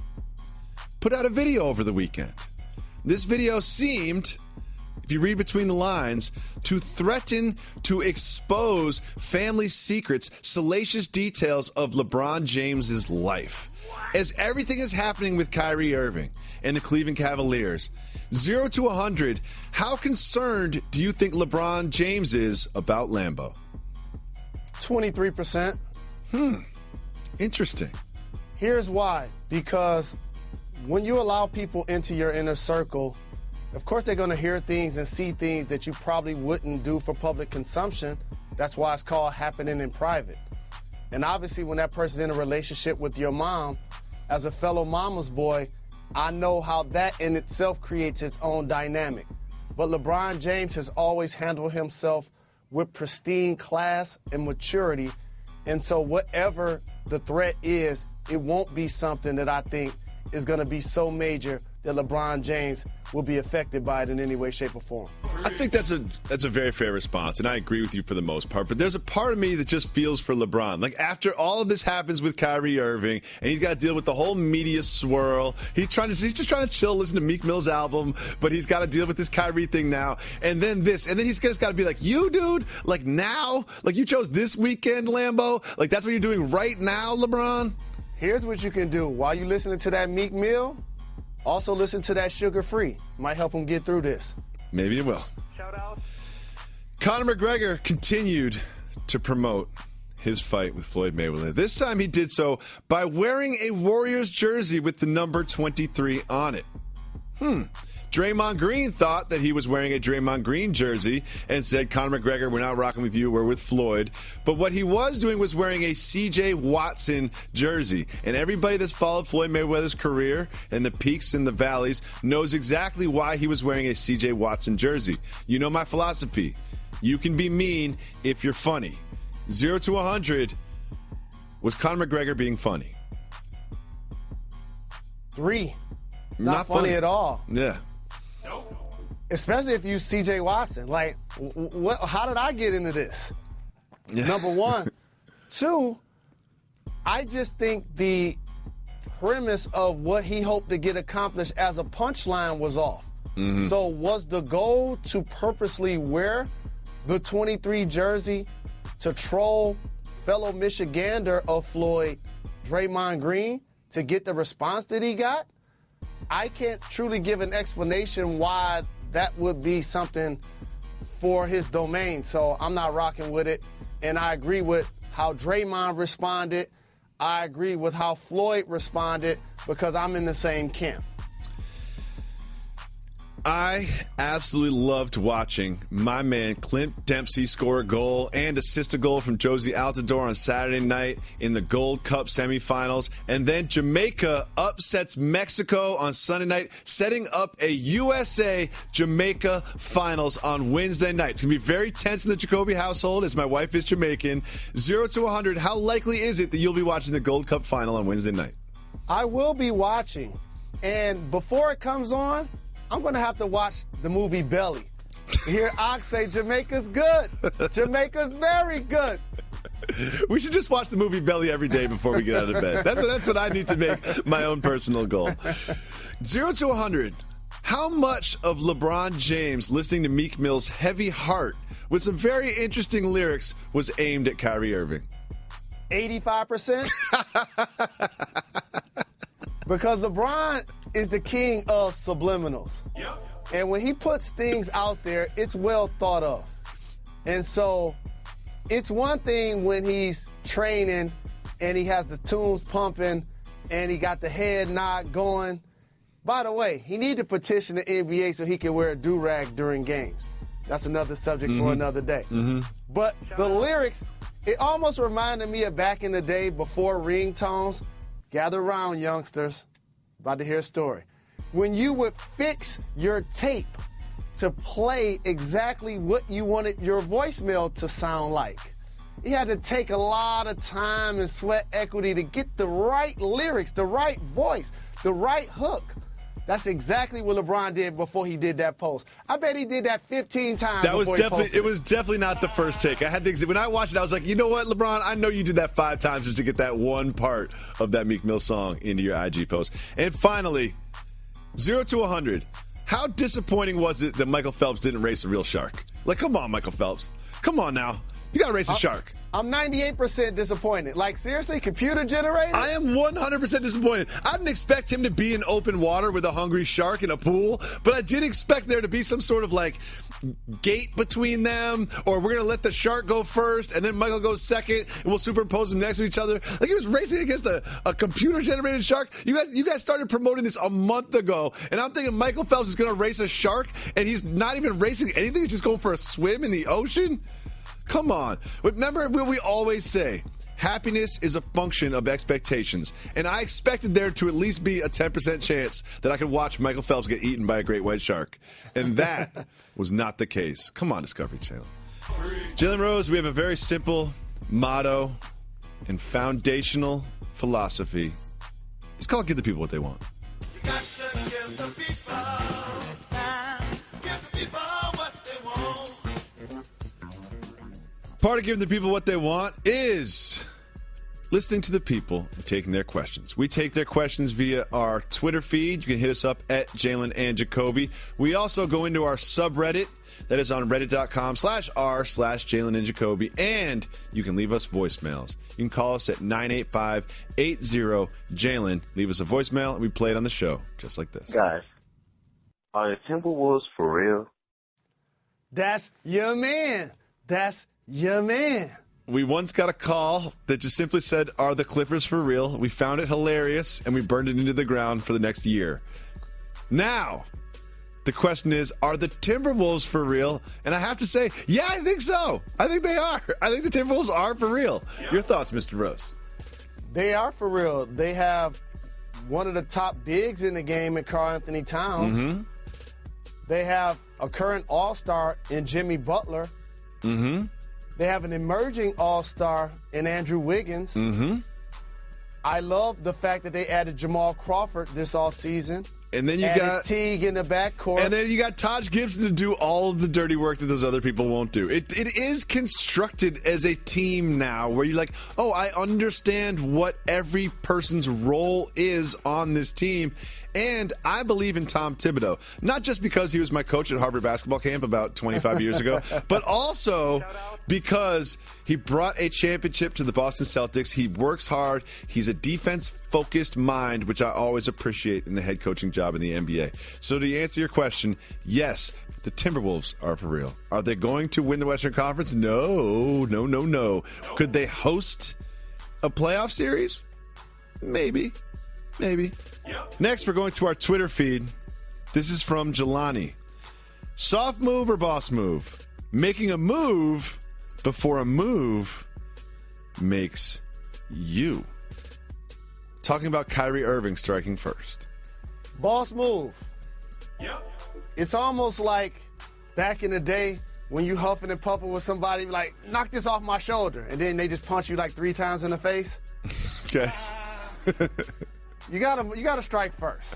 S5: put out a video over the weekend. This video seemed, if you read between the lines, to threaten to expose family secrets, salacious details of LeBron James's life. As everything is happening with Kyrie Irving and the Cleveland Cavaliers, 0 to 100, how concerned do you think LeBron James is about Lambo?
S6: 23%.
S5: Interesting.
S6: Here's why. Because when you allow people into your inner circle, of course they're going to hear things and see things that you probably wouldn't do for public consumption. That's why it's called happening in private. And obviously when that person's in a relationship with your mom, as a fellow mama's boy, I know how that in itself creates its own dynamic. But LeBron James has always handled himself with pristine class and maturity. And so whatever the threat is, it won't be something that I think is going to be so major that LeBron James will be affected by it in any way, shape, or form.
S5: I think that's a very fair response, and I agree with you for the most part. But there's a part of me that just feels for LeBron. Like, after all of this happens with Kyrie Irving, and he's got to deal with the whole media swirl, he's just trying to chill, listen to Meek Mill's album, but he's got to deal with this Kyrie thing now, and then this, and then he's just got to be like, you, dude, like now? Like, you chose this weekend, Lambo? Like, that's what you're doing right now, LeBron?
S6: Here's what you can do. While you're listening to that Meek Mill, also listen to that Sugar Free. Might help him get through this.
S5: Maybe it will. Conor McGregor continued to promote his fight with Floyd Mayweather. This time he did so by wearing a Warriors jersey with the number 23 on it. Draymond Green thought that he was wearing a Draymond Green jersey and said, Conor McGregor, we're not rocking with you, we're with Floyd. But what he was doing was wearing a C.J. Watson jersey. And everybody that's followed Floyd Mayweather's career and the peaks and the valleys knows exactly why he was wearing a C.J. Watson jersey. You know my philosophy. You can be mean if you're funny. 0 to 100, was Conor McGregor being funny?
S6: 3. Not funny at all.
S5: Yeah.
S6: Especially if you C.J. Watson. Like, how did I get into this?
S5: Yeah.
S6: Number 1. 2, I just think the premise of what he hoped to get accomplished as a punchline was off. So was the goal to purposely wear the 23 jersey to troll fellow Michigander of Floyd, Draymond Green, to get the response that he got? I can't truly give an explanation why that would be something for his domain, so I'm not rocking with it. And I agree with how Draymond responded. I agree with how Floyd responded because I'm in the same camp.
S5: I absolutely loved watching my man Clint Dempsey score a goal and assist a goal from Josie Altidore on Saturday night in the Gold Cup semifinals. And then Jamaica upsets Mexico on Sunday night, setting up a USA-Jamaica finals on Wednesday night. It's going to be very tense in the Jacoby household as my wife is Jamaican. 0 to 100, how likely is it that you'll be watching the Gold Cup final on Wednesday night?
S6: I will be watching. And before it comes on, I'm going to have to watch the movie Belly. Hear Ox say Jamaica's good. Jamaica's very good.
S5: We should just watch the movie Belly every day before we get out of bed. That's what I need to make my own personal goal. 0 to 100. How much of LeBron James listening to Meek Mill's Heavy Heart with some very interesting lyrics was aimed at Kyrie Irving?
S6: 85%. Because LeBron is the king of subliminals. Yep. And when he puts things out there, it's well thought of. And so it's one thing when he's training and he has the tunes pumping and he got the head nod going. By the way, he need to petition the NBA so he can wear a do-rag during games. That's another subject for another day. But the lyrics, it almost reminded me of back in the day before ringtones. Gather around, youngsters. About to hear a story. When you would fix your tape to play exactly what you wanted your voicemail to sound like, you had to take a lot of time and sweat equity to get the right lyrics, the right voice, the right hook. That's exactly what LeBron did before he did that post. I bet he did that 15 times.
S5: It was definitely not the first take. When I watched it, I was like, you know what, LeBron? I know you did that 5 times just to get that one part of that Meek Mill song into your IG post. And finally, 0 to 100. How disappointing was it that Michael Phelps didn't race a real shark? Like, come on, Michael Phelps. Come on now. You got to race a shark.
S6: I'm 98% disappointed. Like, seriously, computer generated?
S5: I am 100% disappointed. I didn't expect him to be in open water with a hungry shark in a pool, but I did expect there to be some sort of, like, gate between them, or we're going to let the shark go first, and then Michael goes second, and we'll superimpose them next to each other. Like, he was racing against a computer-generated shark. You guys started promoting this a month ago, and I'm thinking Michael Phelps is going to race a shark, and he's not even racing anything. He's just going for a swim in the ocean? Come on. Remember what we always say, happiness is a function of expectations. And I expected there to at least be a 10% chance that I could watch Michael Phelps get eaten by a great white shark. And that was not the case. Come on, Discovery Channel. Jalen Rose, we have a very simple motto and foundational philosophy. It's called Give the People What They Want. You got to give the people time. Give the people what they want. Part of giving the people what they want is listening to the people and taking their questions. We take their questions via our Twitter feed. You can hit us up at Jalen and Jacoby. We also go into our subreddit. That is on reddit.com/r/Jalen and Jacoby. And you can leave us voicemails. You can call us at 985-80-JALEN. Leave us a voicemail, and we play it on the show, just like this.
S7: Guys, are the Timberwolves for real?
S6: That's your man. That's your man.
S5: We once got a call that just simply said, "Are the Clippers for real?" We found it hilarious, and we burned it into the ground for the next year. Now, the question is, are the Timberwolves for real? And I have to say, yeah, I think so. I think they are. I think the Timberwolves are for real. Your thoughts, Mr. Rose?
S6: They are for real. They have one of the top bigs in the game in Karl Anthony Towns.
S5: Mm-hmm.
S6: They have a current all-star in Jimmy Butler.
S5: Mm-hmm.
S6: They have an emerging all-star in Andrew Wiggins.
S5: Mm-hmm.
S6: I love the fact that they added Jamal Crawford this offseason.
S5: And then you got
S6: Teague in the backcourt.
S5: And then you got Taj Gibson to do all of the dirty work that those other people won't do. It is constructed as a team now where you're like, oh, I understand what every person's role is on this team. And I believe in Tom Thibodeau, not just because he was my coach at Harvard basketball camp about 25 years ago, but also because he brought a championship to the Boston Celtics. He works hard. He's a defense-focused mind, which I always appreciate in the head coaching job in the NBA. So to answer your question, yes, the Timberwolves are for real. Are they going to win the Western Conference? No. Could they host a playoff series? Maybe. Next, we're going to our Twitter feed. This is from Jelani. Soft move or boss move? Making a move before a move makes you. Talking about Kyrie Irving striking first.
S6: Boss move.
S3: Yep.
S6: It's almost like back in the day when you huffing and puffing with somebody, like, knock this off my shoulder, and then they just punch you like 3 times in the face.
S5: Okay.
S6: You gotta strike first.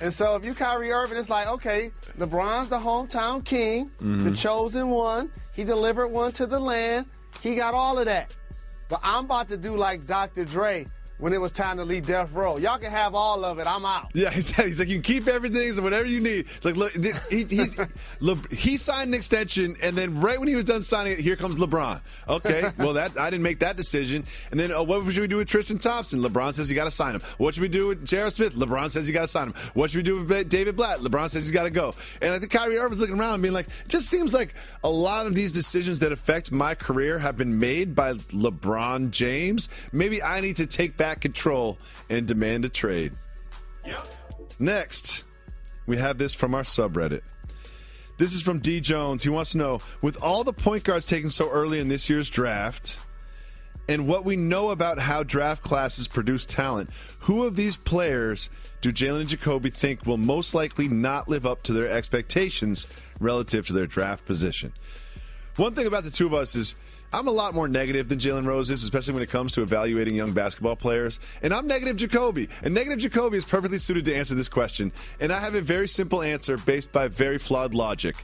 S6: And so if you Kyrie Irving, it's like, okay, LeBron's the hometown king, the chosen one. He delivered one to the land. He got all of that. But I'm about to do like Dr. Dre when it was time to leave Death Row. Y'all can have all of it. I'm out.
S5: Yeah, he's like, you can keep everything, so whatever you need. It's like, look, he signed an extension, and then right when he was done signing it, here comes LeBron. Okay, well, I didn't make that decision. And then what should we do with Tristan Thompson? LeBron says you got to sign him. What should we do with J.R. Smith? LeBron says you got to sign him. What should we do with David Blatt? LeBron says he's got to go. And I think Kyrie Irving's looking around and being like, it just seems like a lot of these decisions that affect my career have been made by LeBron James. Maybe I need to take back control and demand a trade.
S3: Yep.
S5: Next, we have this from our subreddit. This is from D. Jones. He wants to know, with all the point guards taken so early in this year's draft and what we know about how draft classes produce talent, who of these players do Jalen and Jacoby think will most likely not live up to their expectations relative to their draft position? One thing about the two of us is I'm a lot more negative than Jalen Rose is, especially when it comes to evaluating young basketball players. And I'm negative Jacoby. And negative Jacoby is perfectly suited to answer this question. And I have a very simple answer based by very flawed logic.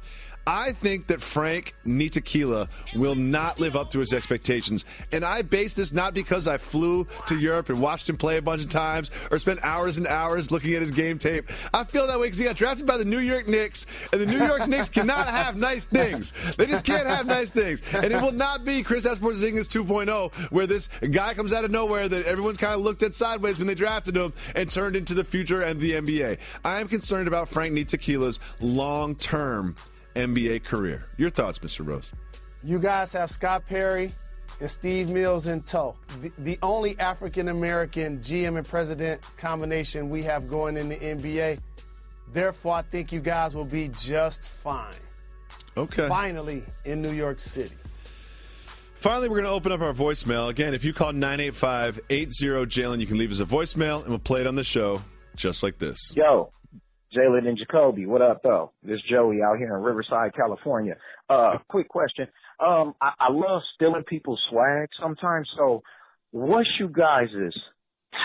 S5: I think that Frank Ntilikina will not live up to his expectations. And I base this not because I flew to Europe and watched him play a bunch of times or spent hours and hours looking at his game tape. I feel that way because he got drafted by the New York Knicks, and the New York Knicks cannot have nice things. They just can't have nice things. And it will not be Kristaps Porzingis 2.0, where this guy comes out of nowhere that everyone's kind of looked at sideways when they drafted him and turned into the future and the NBA. I am concerned about Frank Ntilikina's long-term NBA career. Your thoughts, Mr. Rose?
S6: You guys have Scott Perry and Steve Mills in tow. The only African-American GM and president combination we have going in the NBA. Therefore, I think you guys will be just fine.
S5: Okay.
S6: Finally, in New York City.
S5: Finally, we're going to open up our voicemail. Again, if you call 985-80-JALEN, you can leave us a voicemail, and we'll play it on the show just like this.
S7: Yo. Jalen and Jacoby, what up, though? This is Joey out here in Riverside, California. Quick question. I love stealing people's swag sometimes, so what's you guys'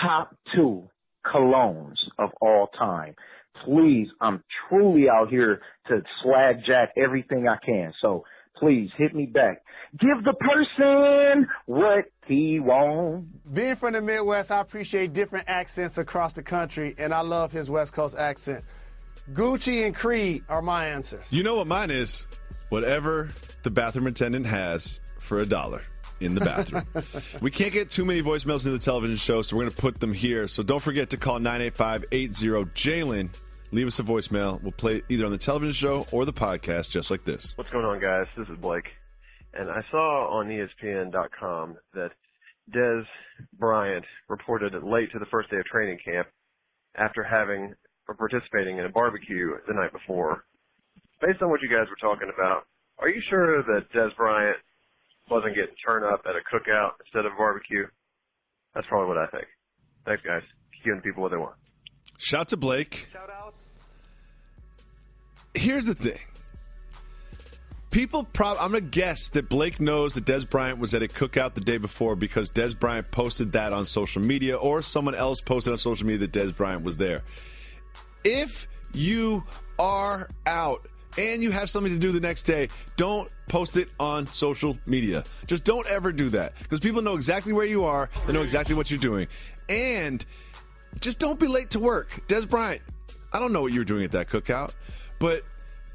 S7: top 2 colognes of all time? Please, I'm truly out here to swag jack everything I can, so please hit me back. Give the person what he wants.
S6: Being from the Midwest, I appreciate different accents across the country, and I love his West Coast accent. Gucci and Creed are my answers.
S5: You know what mine is? Whatever the bathroom attendant has for $1 in the bathroom. We can't get too many voicemails in the television show, so we're going to put them here. So don't forget to call 985-80-JALEN. leave us a voicemail. We'll play it either on the television show or the podcast just like this.
S8: What's going on, guys? This is Blake. And I saw on ESPN.com that Des Bryant reported late to the first day of training camp after having or participating in a barbecue the night before. Based on what you guys were talking about, are you sure that Des Bryant wasn't getting turned up at a cookout instead of a barbecue? That's probably what I think. Thanks, guys. Keep giving people what they want.
S5: Shout to Blake.
S8: Shout out.
S5: Here's the thing. I'm going to guess that Blake knows that Des Bryant was at a cookout the day before because Des Bryant posted that on social media, or someone else posted on social media that Des Bryant was there. If you are out and you have something to do the next day, don't post it on social media. Just don't ever do that, because people know exactly where you are. They know exactly what you're doing. And just don't be late to work. Des Bryant, I don't know what you were doing at that cookout, but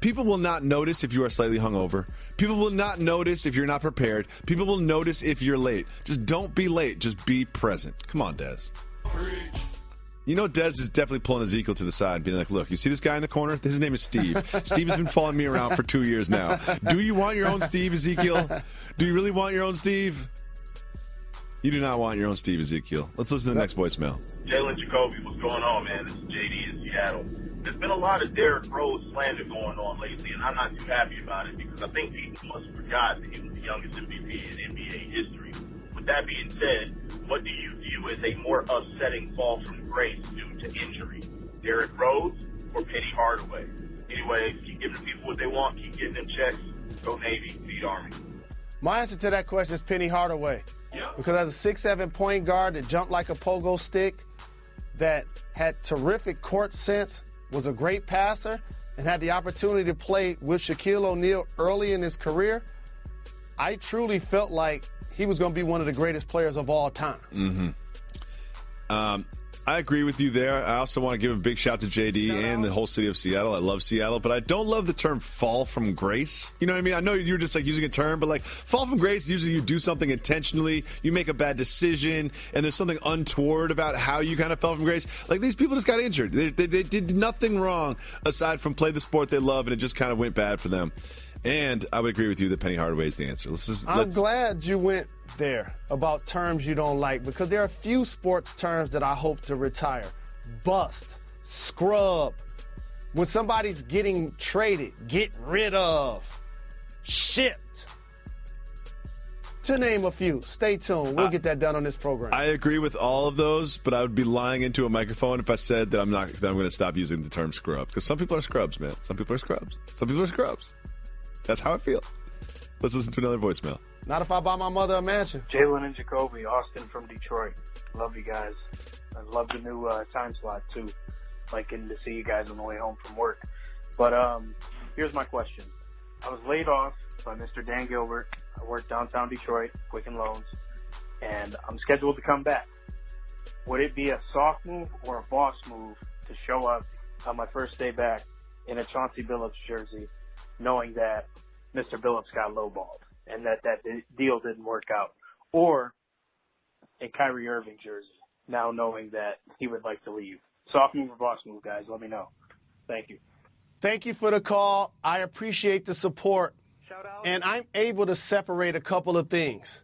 S5: people will not notice if you are slightly hungover. People will not notice if you're not prepared. People will notice if you're late. Just don't be late. Just be present. Come on, Des. You know, Des is definitely pulling Ezekiel to the side and being like, look, you see this guy in the corner? His name is Steve. Steve has been following me around for 2 years now. Do you want your own Steve, Ezekiel? Do you really want your own Steve? You do not want your own Steve, Ezekiel. Let's listen to the next voicemail.
S9: Jalen Jacoby, what's going on, man? This is JD in Seattle. There's been a lot of Derrick Rose slander going on lately, and I'm not too happy about it because I think people must have forgot that he was the youngest MVP in NBA history. With that being said, what do you view as a more upsetting fall from grace due to injury? Derrick Rose or Penny Hardaway? Anyway, keep giving the people what they want, keep getting them checks. Go Navy, feed Army.
S6: My answer to that question is Penny Hardaway.
S9: Yep.
S6: Because as a 6'7" point guard that jumped like a pogo stick, that had terrific court sense, was a great passer, and had the opportunity to play with Shaquille O'Neal early in his career, I truly felt like he was going to be one of the greatest players of all time.
S5: Mm-hmm. I agree with you there. I also want to give a big shout to JD and the whole city of Seattle. I love Seattle, but I don't love the term fall from grace. You know what I mean? I know you're just like using a term, but like fall from grace, usually you do something intentionally, you make a bad decision, and there's something untoward about how you kind of fell from grace. Like these people just got injured. They did nothing wrong aside from play the sport they love, and it just kind of went bad for them. And I would agree with you that Penny Hardaway is the answer.
S6: I'm glad you went there about terms you don't like, because there are a few sports terms that I hope to retire. Bust, scrub, when somebody's getting traded, get rid of, shipped, to name a few. Stay tuned. We'll get that done on this program.
S5: I agree with all of those, but I would be lying into a microphone if I said that I'm going to stop using the term scrub, because some people are scrubs, man. Some people are scrubs. Some people are scrubs. That's how I feel. Let's listen to another voicemail.
S6: Not if I buy my mother a mansion.
S10: Jalen and Jacoby, Austin from Detroit. Love you guys. I love the new time slot, too. Like getting to see you guys on the way home from work. But here's my question. I was laid off by Mr. Dan Gilbert. I work downtown Detroit, Quicken Loans, and I'm scheduled to come back. Would it be a soft move or a boss move to show up on my first day back in a Chauncey Billups jersey, knowing that Mr. Billups got lowballed and that deal didn't work out? Or a Kyrie Irving jersey, now knowing that he would like to leave? Soft move or boss move, guys? Let me know. Thank you.
S6: Thank you for the call. I appreciate the support. Shout out. And I'm able to separate a couple of things.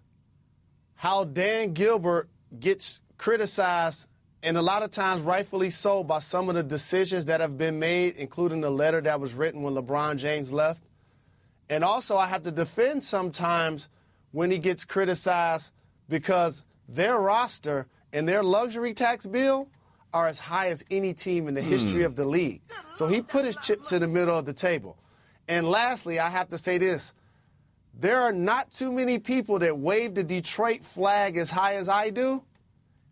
S6: How Dan Gilbert gets criticized, and a lot of times rightfully so, by some of the decisions that have been made, including the letter that was written when LeBron James left. And also I have to defend sometimes when he gets criticized because their roster and their luxury tax bill are as high as any team in the history of the league. So he put his chips in the middle of the table. And lastly, I have to say this. There are not too many people that wave the Detroit flag as high as I do.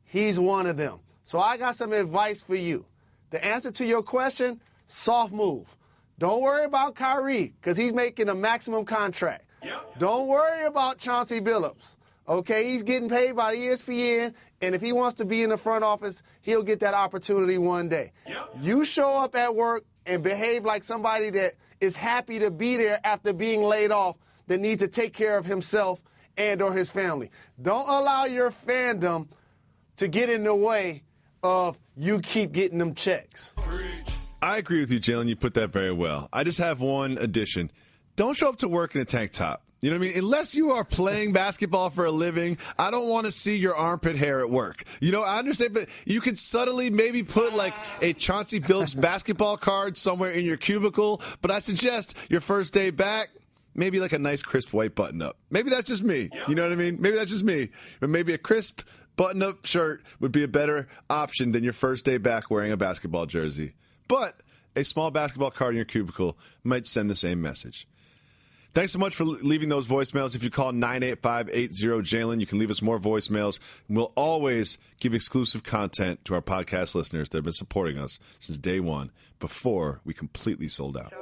S6: He's one of them. So I got some advice for you. The answer to your question, soft move. Don't worry about Kyrie, because he's making a maximum contract. Yep. Don't worry about Chauncey Billups. Okay, he's getting paid by ESPN, and if he wants to be in the front office, he'll get that opportunity one day. Yep. You show up at work and behave like somebody that is happy to be there after being laid off, that needs to take care of himself and or his family. Don't allow your fandom to get in the way of you keep getting them checks.
S5: I agree with you, Jalen. You put that very well. I just have one addition. Don't show up to work in a tank top. You know what I mean? Unless you are playing basketball for a living, I don't want to see your armpit hair at work. You know, I understand, but you can subtly maybe put like a Chauncey Billups basketball card somewhere in your cubicle. But I suggest your first day back, maybe like a nice crisp white button-up. Maybe that's just me. You know what I mean? Maybe that's just me. But maybe a crisp button-up shirt would be a better option than your first day back wearing a basketball jersey. But a small basketball card in your cubicle might send the same message. Thanks so much for leaving those voicemails. If you call 985-80-JALEN, you can leave us more voicemails. And we'll always give exclusive content to our podcast listeners that have been supporting us since day one before we completely sold out.